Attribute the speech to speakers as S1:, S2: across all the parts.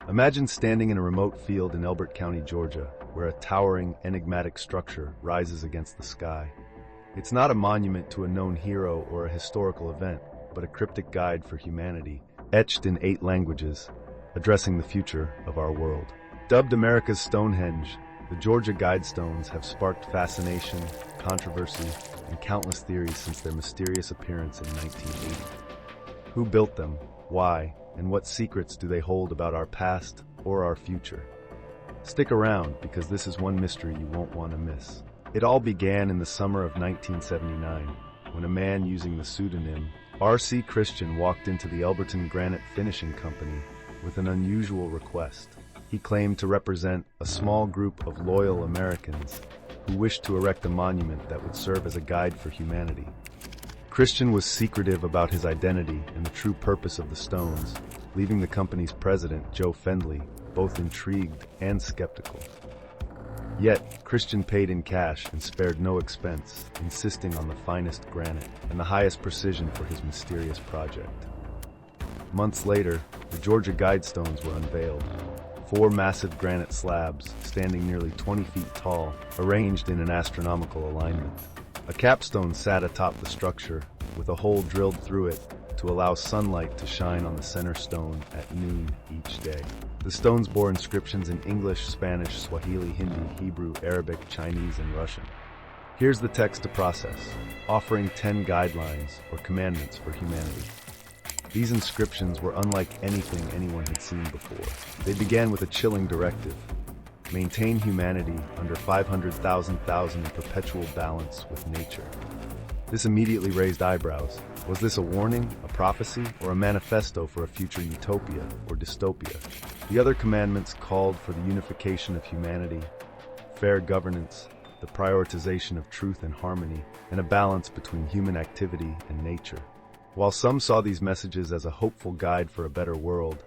S1: Imagine standing in a remote field in Elbert County, Georgia, where a towering, enigmatic structure rises against the sky. It's not a monument to a known hero or a historical event, but a cryptic guide for humanity, etched in 8 languages, addressing the future of our world. Dubbed America's Stonehenge, the Georgia Guidestones have sparked fascination, controversy, and countless theories since their mysterious appearance in 1980. Who built them? Why? And what secrets do they hold about our past or our future? Stick around, because this is one mystery you won't want to miss. It all began in the summer of 1979, when a man using the pseudonym R.C. Christian walked into the Elberton Granite Finishing Company with an unusual request. He claimed to represent a small group of loyal Americans who wished to erect a monument that would serve as a guide for humanity. Christian was secretive about his identity and the true purpose of the stones, leaving the company's president, Joe Fendley, both intrigued and skeptical. Yet, Christian paid in cash and spared no expense, insisting on the finest granite and the highest precision for his mysterious project. Months later, the Georgia Guidestones were unveiled. 4 massive granite slabs, standing nearly 20 feet tall, arranged in an astronomical alignment. A capstone sat atop the structure, with a hole drilled through it to allow sunlight to shine on the center stone at noon each day. The stones bore inscriptions in English, Spanish, Swahili, Hindi, Hebrew, Arabic, Chinese, and Russian. Here's the text to process, offering 10 guidelines or commandments for humanity. These inscriptions were unlike anything anyone had seen before. They began with a chilling directive: maintain humanity under 500,000 in perpetual balance with nature. This immediately raised eyebrows. Was this a warning, a prophecy, or a manifesto for a future utopia or dystopia? The other commandments called for the unification of humanity, fair governance, the prioritization of truth and harmony, and a balance between human activity and nature. While some saw these messages as a hopeful guide for a better world,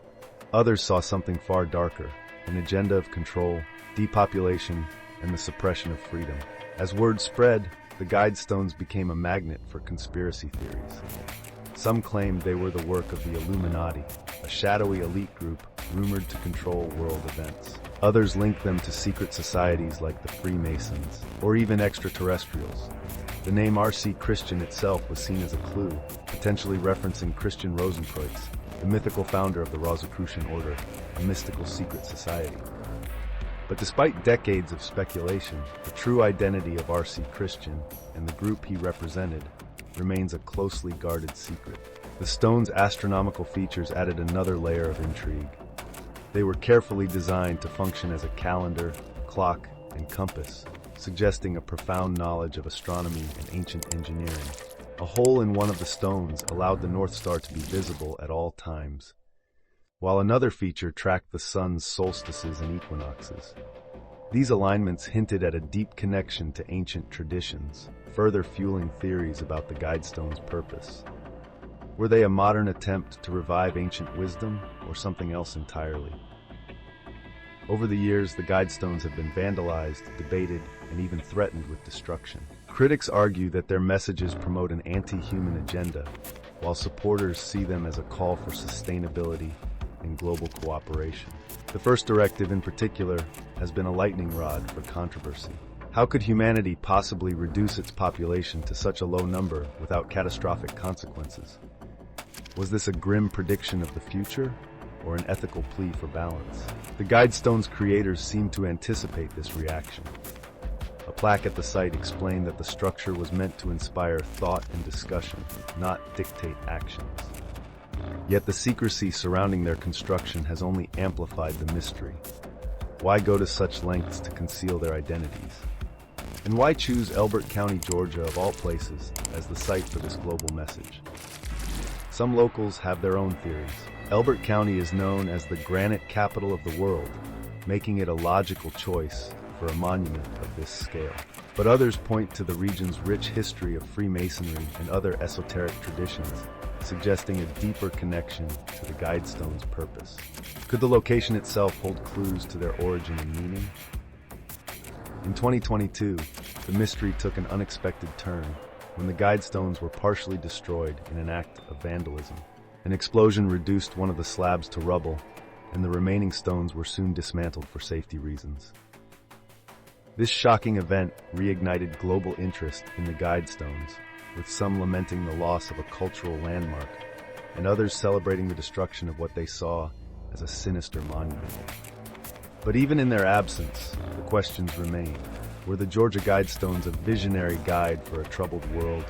S1: others saw something far darker, an agenda of control, depopulation, and the suppression of freedom. As word spread, the Guidestones became a magnet for conspiracy theories. Some claimed they were the work of the Illuminati, a shadowy elite group rumored to control world events. Others linked them to secret societies like the Freemasons, or even extraterrestrials. The name R.C. Christian itself was seen as a clue, potentially referencing Christian Rosenkreuz, the mythical founder of the Rosicrucian Order, a mystical secret society. But despite decades of speculation, the true identity of R.C. Christian and the group he represented remains a closely guarded secret. The stone's astronomical features added another layer of intrigue. They were carefully designed to function as a calendar, clock, and compass, suggesting a profound knowledge of astronomy and ancient engineering. A hole in one of the stones allowed the North Star to be visible at all times, while another feature tracked the sun's solstices and equinoxes. These alignments hinted at a deep connection to ancient traditions, further fueling theories about the Guidestones' purpose. Were they a modern attempt to revive ancient wisdom, or something else entirely? Over the years, the Guidestones have been vandalized, debated, and even threatened with destruction. Critics argue that their messages promote an anti-human agenda, while supporters see them as a call for sustainability and global cooperation. The first directive in particular has been a lightning rod for controversy. How could humanity possibly reduce its population to such a low number without catastrophic consequences? Was this a grim prediction of the future, or an ethical plea for balance? The Guidestones' creators seemed to anticipate this reaction. A plaque at the site explained that the structure was meant to inspire thought and discussion, not dictate actions. Yet the secrecy surrounding their construction has only amplified the mystery. Why go to such lengths to conceal their identities? And why choose Elbert County, Georgia, of all places, as the site for this global message? Some locals have their own theories. Elbert County is known as the granite capital of the world, making it a logical choice for a monument of this scale. But others point to the region's rich history of Freemasonry and other esoteric traditions, suggesting a deeper connection to the Guidestones' purpose. Could the location itself hold clues to their origin and meaning? In 2022, the mystery took an unexpected turn when the Guidestones were partially destroyed in an act of vandalism. An explosion reduced one of the slabs to rubble, and the remaining stones were soon dismantled for safety reasons. This shocking event reignited global interest in the Guidestones, with some lamenting the loss of a cultural landmark, and others celebrating the destruction of what they saw as a sinister monument. But even in their absence, the questions remain. Were the Georgia Guidestones a visionary guide for a troubled world,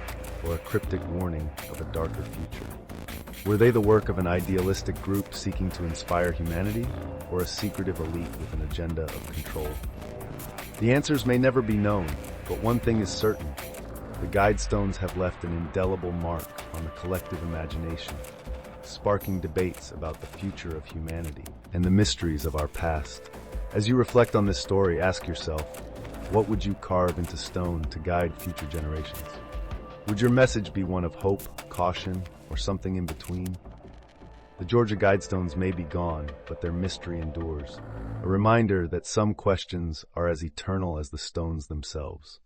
S1: or a cryptic warning of a darker future? Were they the work of an idealistic group seeking to inspire humanity, or a secretive elite with an agenda of control? The answers may never be known, but one thing is certain. The Guidestones have left an indelible mark on the collective imagination, sparking debates about the future of humanity and the mysteries of our past. As you reflect on this story, ask yourself, what would you carve into stone to guide future generations? Would your message be one of hope, caution, or something in between? The Georgia Guidestones may be gone, but their mystery endures, a reminder that some questions are as eternal as the stones themselves.